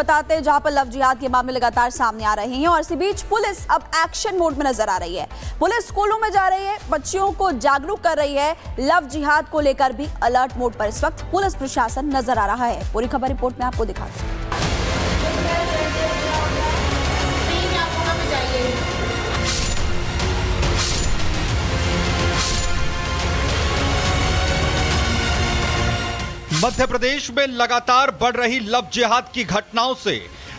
बताते हैं जहां पर लव जिहाद के मामले लगातार सामने आ रहे हैं और इसी बीच पुलिस अब एक्शन मोड में नजर आ रही है। पुलिस स्कूलों में जा रही है, बच्चियों को जागरूक कर रही है। लव जिहाद को लेकर भी अलर्ट मोड पर इस वक्त पुलिस प्रशासन नजर आ रहा है। पूरी खबर रिपोर्ट में आपको दिखाते हैं। मध्य प्रदेश में लगातार बढ़ रही लव जिहाद की घटनाओं से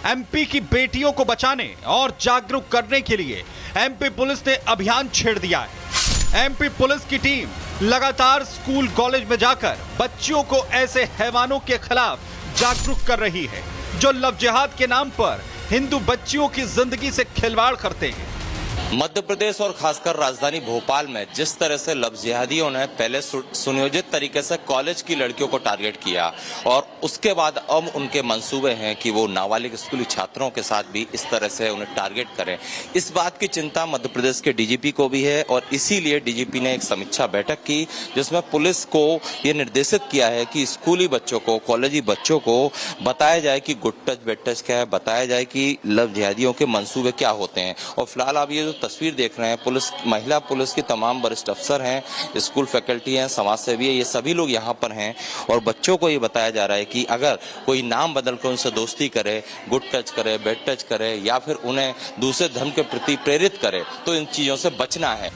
एमपी की बेटियों को बचाने और जागरूक करने के लिए एमपी पुलिस ने अभियान छेड़ दिया है। एमपी पुलिस की टीम लगातार स्कूल कॉलेज में जाकर बच्चियों को ऐसे हैवानों के खिलाफ जागरूक कर रही है जो लव जिहाद के नाम पर हिंदू बच्चियों की जिंदगी से खिलवाड़ करते हैं। मध्य प्रदेश और खासकर राजधानी भोपाल में जिस तरह से लव जिहादियों ने पहले सुनियोजित तरीके से कॉलेज की लड़कियों को टारगेट किया और उसके बाद अब उनके मंसूबे हैं कि वो नाबालिग स्कूली छात्रों के साथ भी इस तरह से उन्हें टारगेट करें। इस बात की चिंता मध्य प्रदेश के डीजीपी को भी है और इसीलिए डीजीपी ने एक समीक्षा बैठक की जिसमें पुलिस को ये निर्देशित किया है कि स्कूली बच्चों को, कॉलेजी बच्चों को बताया जाए कि गुड टच बेड टच क्या है, बताया जाए कि लव जिहादियों के मंसूबे क्या होते हैं। और फिलहाल आप ये तस्वीर देख रहे हैं, पुलिस, महिला पुलिस की तमाम वरिष्ठ अफसर हैं, स्कूल फैकल्टी हैं, समाज सेवी है, ये सभी लोग यहाँ पर हैं और बच्चों को ये बताया जा रहा है कि अगर कोई नाम बदलकर उनसे दोस्ती करे, गुड टच करे, बेड टच करे या फिर उन्हें दूसरे धर्म के प्रति प्रेरित करे तो इन चीजों से बचना है।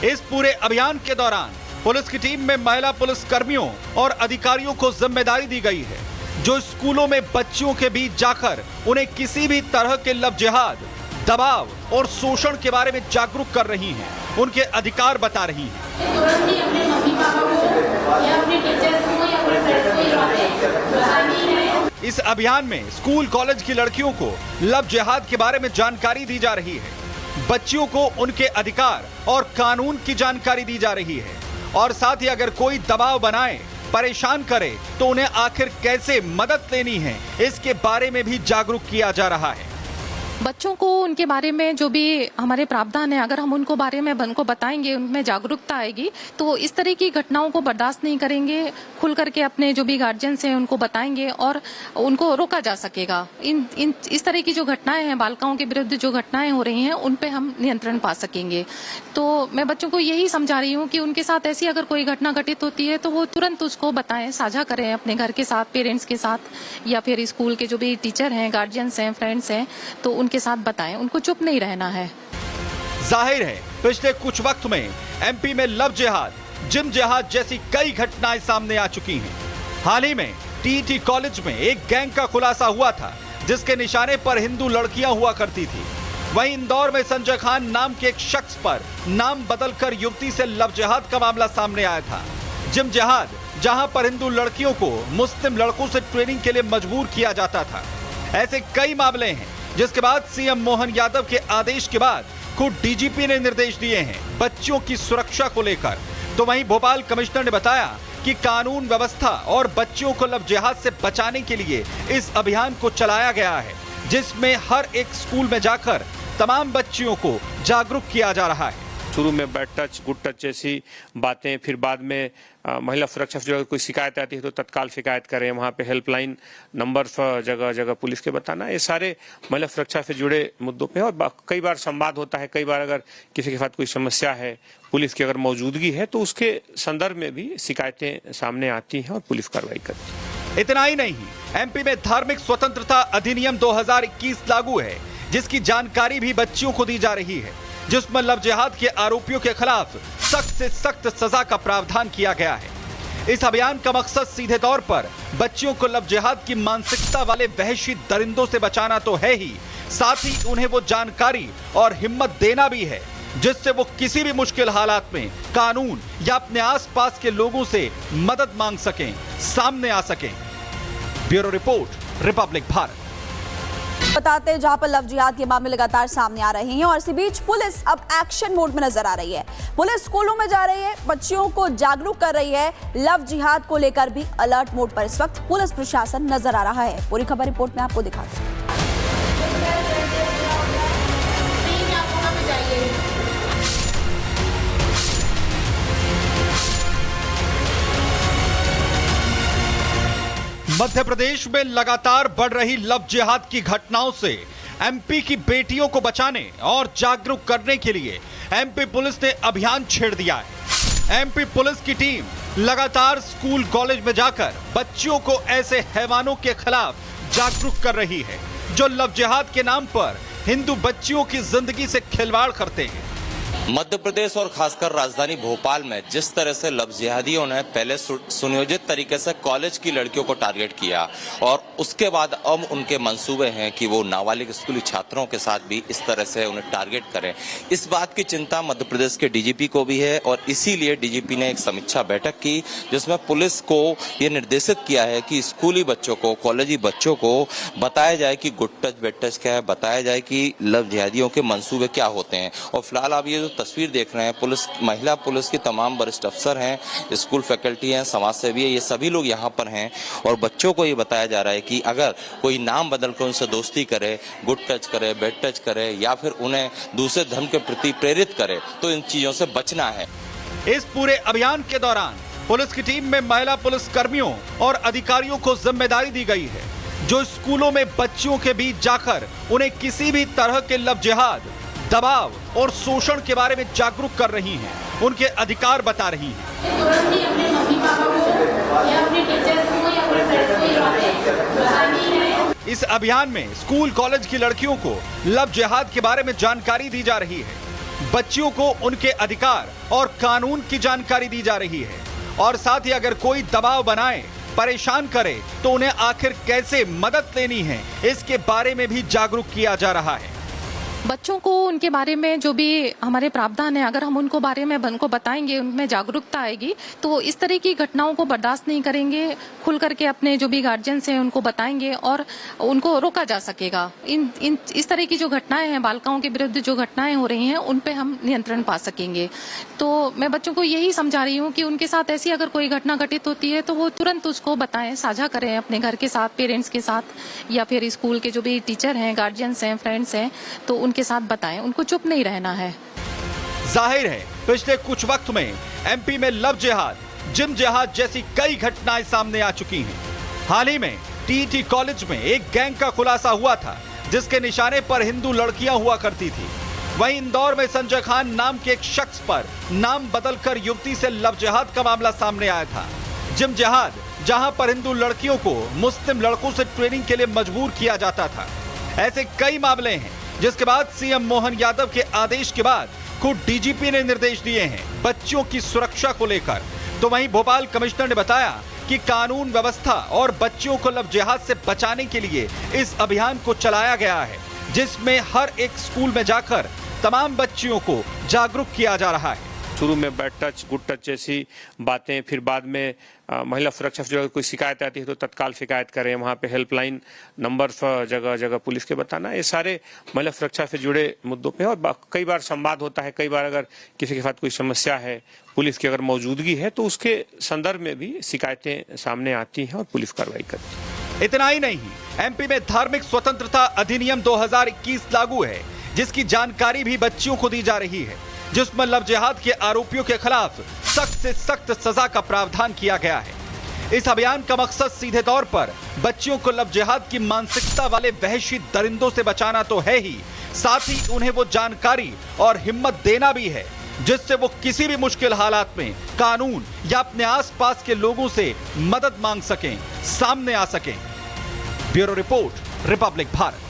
इस पूरे अभियान के दौरान पुलिस की टीम में महिला पुलिस कर्मियों और अधिकारियों को जिम्मेदारी दी गई है जो स्कूलों में बच्चियों के बीच जाकर उन्हें किसी भी तरह के लव जिहाद, दबाव और शोषण के बारे में जागरूक कर रही हैं, उनके अधिकार बता रही हैं। इस अभियान में स्कूल कॉलेज की लड़कियों को लव जिहाद के बारे में जानकारी दी जा रही है। बच्चियों को उनके अधिकार और कानून की जानकारी दी जा रही है और साथ ही अगर कोई दबाव बनाए, परेशान करे तो उन्हें आखिर कैसे मदद लेनी है इसके बारे में भी जागरूक किया जा रहा है। बच्चों को उनके बारे में जो भी हमारे प्रावधान है, अगर हम उनको बारे में उनको बताएंगे, उनमें जागरूकता आएगी तो इस तरह की घटनाओं को बर्दाश्त नहीं करेंगे। खुल करके अपने जो भी गार्जियंस हैं उनको बताएंगे और उनको रोका जा सकेगा। इस तरह की जो घटनाएं हैं, बालिकाओं के विरुद्ध जो घटनाएं हो रही हैं, उन पे हम नियंत्रण पा सकेंगे। तो मैं बच्चों को यही समझा रही हूँ कि उनके साथ ऐसी अगर कोई घटना घटित होती है तो वो तुरंत उसको बताएं, साझा करें अपने घर के साथ, पेरेंट्स के साथ या फिर स्कूल के जो भी टीचर हैं, गार्जियंस हैं, फ्रेंड्स हैं, तो के साथ बताएं। उनको चुप नहीं रहना है। जाहिर है पिछले कुछ वक्त में एमपी में लव जिहाद, जिम जिहाद जैसी कई घटनाएं सामने आ चुकी हैं। हाल ही में टीटी कॉलेज में एक गैंग का खुलासा हुआ था जिसके निशाने पर हिंदू लड़कियां हुआ करती थी। वहीं इंदौर में संजय खान नाम के एक शख्स पर नाम बदलकर युवती से लव जिहाद का मामला सामने आया था। जिम जिहाद, जहां पर हिंदू लड़कियों को मुस्लिम लड़कों से ट्रेनिंग के लिए मजबूर किया जाता था। ऐसे कई मामले हैं जिसके बाद सीएम मोहन यादव के आदेश के बाद खुद डीजीपी ने निर्देश दिए हैं बच्चियों की सुरक्षा को लेकर। तो वहीं भोपाल कमिश्नर ने बताया कि कानून व्यवस्था और बच्चियों को लव जिहाद से बचाने के लिए इस अभियान को चलाया गया है जिसमें हर एक स्कूल में जाकर तमाम बच्चियों को जागरूक किया जा रहा है। शुरू में बैड टच, गुड टच जैसी बातें, फिर बाद में महिला सुरक्षा से जो कोई शिकायत आती है तो तत्काल शिकायत करें, वहाँ पे हेल्पलाइन नंबर जगह जगह पुलिस के बताना, ये सारे महिला सुरक्षा से जुड़े मुद्दों पे। और कई बार संवाद होता है, कई बार अगर किसी के साथ कोई समस्या है, पुलिस की अगर मौजूदगी है तो उसके संदर्भ में भी शिकायतें सामने आती हैं और पुलिस कार्रवाई करती है। इतना ही नहीं, एमपी में धार्मिक स्वतंत्रता अधिनियम 2021 लागू है जिसकी जानकारी भी बच्चियों को दी जा रही है, जिसमें लव जिहाद के आरोपियों के खिलाफ सख्त से सख्त सजा का प्रावधान किया गया है। इस अभियान का मकसद सीधे तौर पर बच्चियों को लव जिहाद की मानसिकता वाले वहशी दरिंदों से बचाना तो है ही, साथ ही उन्हें वो जानकारी और हिम्मत देना भी है जिससे वो किसी भी मुश्किल हालात में कानून या अपने आसपास के लोगों से मदद मांग सकें, सामने आ सकें। Bureau report, Republic Bharat. बताते हैं जहां पर लव जिहाद के मामले लगातार सामने आ रहे हैं और इसी बीच पुलिस अब एक्शन मोड में नजर आ रही है। पुलिस स्कूलों में जा रही है, बच्चियों को जागरूक कर रही है। लव जिहाद को लेकर भी अलर्ट मोड पर इस वक्त पुलिस प्रशासन नजर आ रहा है। पूरी खबर रिपोर्ट में आपको दिखाते हैं। मध्य प्रदेश में लगातार बढ़ रही लव जिहाद की घटनाओं से एमपी की बेटियों को बचाने और जागरूक करने के लिए एमपी पुलिस ने अभियान छेड़ दिया है। एमपी पुलिस की टीम लगातार स्कूल कॉलेज में जाकर बच्चियों को ऐसे हैवानों के खिलाफ जागरूक कर रही है जो लव जिहाद के नाम पर हिंदू बच्चियों की जिंदगी से खिलवाड़ करते हैं। मध्य प्रदेश और खासकर राजधानी भोपाल में जिस तरह से लव जिहादियों ने पहले सुनियोजित तरीके से कॉलेज की लड़कियों को टारगेट किया और उसके बाद अब उनके मंसूबे हैं कि वो नाबालिग स्कूली छात्रों के साथ भी इस तरह से उन्हें टारगेट करें। इस बात की चिंता मध्य प्रदेश के डीजीपी को भी है और इसीलिए डीजीपी ने एक समीक्षा बैठक की जिसमें पुलिस को ये निर्देशित किया है कि स्कूली बच्चों को, कॉलेजी बच्चों को बताया जाए कि गुड टच बेड टच क्या है, बताया जाए कि लव जिहादियों के मंसूबे क्या होते हैं। और फिलहाल आप ये तस्वीर देख रहे हैं, महिला पुलिस की तमाम वरिष्ठ अफसर हैं, स्कूल फैकल्टी हैं, समाज सेवी है, ये सभी लोग यहाँ पर हैं और बच्चों को ये बताया जा रहा है कि अगर कोई नाम बदलकर उनसे दोस्ती करे, गुड टच करे, बेड टच करे या फिर उन्हें दूसरे धर्म के प्रति प्रेरित करे तो इन चीजों से बचना है। इस पूरे अभियान के दौरान पुलिस की टीम में महिला पुलिस कर्मियों और अधिकारियों को जिम्मेदारी दी गई है जो स्कूलों में बच्चियों के बीच जाकर उन्हें किसी भी तरह के लव जिहाद, दबाव और शोषण के बारे में जागरूक कर रही हैं, उनके अधिकार बता रही हैं। इस अभियान में स्कूल कॉलेज की लड़कियों को लव जिहाद के बारे में जानकारी दी जा रही है। बच्चियों को उनके अधिकार और कानून की जानकारी दी जा रही है और साथ ही अगर कोई दबाव बनाए, परेशान करे तो उन्हें आखिर कैसे मदद लेनी है इसके बारे में भी जागरूक किया जा रहा है। बच्चों को उनके बारे में जो भी हमारे प्रावधान है, अगर हम उनको बारे में उनको बताएंगे, उनमें जागरूकता आएगी तो इस तरह की घटनाओं को बर्दाश्त नहीं करेंगे। खुल करके अपने जो भी गार्जियंस हैं उनको बताएंगे और उनको रोका जा सकेगा। इस तरह की जो घटनाएं हैं, बालिकाओं के विरुद्ध जो घटनाएं हो रही हैं, उन पे हम नियंत्रण पा सकेंगे। तो मैं बच्चों को यही समझा रही हूँ कि उनके साथ ऐसी अगर कोई घटना घटित होती है तो वो तुरंत उसको बताएं, साझा करें अपने घर के साथ, पेरेंट्स के साथ या फिर स्कूल के जो भी टीचर हैं, गार्जियंस हैं, फ्रेंड्स हैं, तो उनके साथ बताएं। उनको चुप नहीं रहना है। जाहिर है पिछले कुछ वक्त में एमपी में लव जिहाद, जिम जिहाद जैसी कई घटनाएं सामने आ चुकी हैं। हाल ही में टीटी कॉलेज में एक गैंग का खुलासा हुआ था जिसके निशाने पर हिंदू लड़कियां हुआ करती थी। वहीं इंदौर में संजय खान नाम के एक शख्स पर नाम बदलकर युवती से लव जिहाद का मामला सामने आया था। जिम जिहाद, जहां पर हिंदू लड़कियों को मुस्लिम लड़कों से ट्रेनिंग के लिए मजबूर किया जाता था। ऐसे कई मामले हैं जिसके बाद सीएम मोहन यादव के आदेश के बाद खुद डीजीपी ने निर्देश दिए हैं बच्चियों की सुरक्षा को लेकर। तो वहीं भोपाल कमिश्नर ने बताया कि कानून व्यवस्था और बच्चियों को लव जिहाद से बचाने के लिए इस अभियान को चलाया गया है जिसमें हर एक स्कूल में जाकर तमाम बच्चियों को जागरूक किया जा रहा है। शुरू में बैड टच, गुड टच जैसी बातें, फिर बाद में महिला सुरक्षा से कोई शिकायत आती है तो तत्काल शिकायत करें, वहाँ पे हेल्पलाइन नंबर जगह जगह पुलिस के बताना, ये सारे महिला सुरक्षा से जुड़े मुद्दों पे। और कई बार संवाद होता है, कई बार अगर किसी के साथ कोई समस्या है, पुलिस की अगर मौजूदगी है तो उसके संदर्भ में भी शिकायतें सामने आती हैं और पुलिस कार्रवाई करती है। इतना ही नहीं, एमपी में धार्मिक स्वतंत्रता अधिनियम 2021 लागू है जिसकी जानकारी भी बच्चियों को दी जा रही है, जिसमें लव जिहाद के आरोपियों के खिलाफ सख्त से सख्त सजा का प्रावधान किया गया है। इस अभियान का मकसद सीधे तौर पर बच्चियों को लव जिहाद की मानसिकता वाले वहशी दरिंदों से बचाना तो है ही, साथ ही उन्हें वो जानकारी और हिम्मत देना भी है जिससे वो किसी भी मुश्किल हालात में कानून या अपने आसपास के लोगों से मदद मांग सकें, सामने आ सकें। Bureau report, Republic Bharat.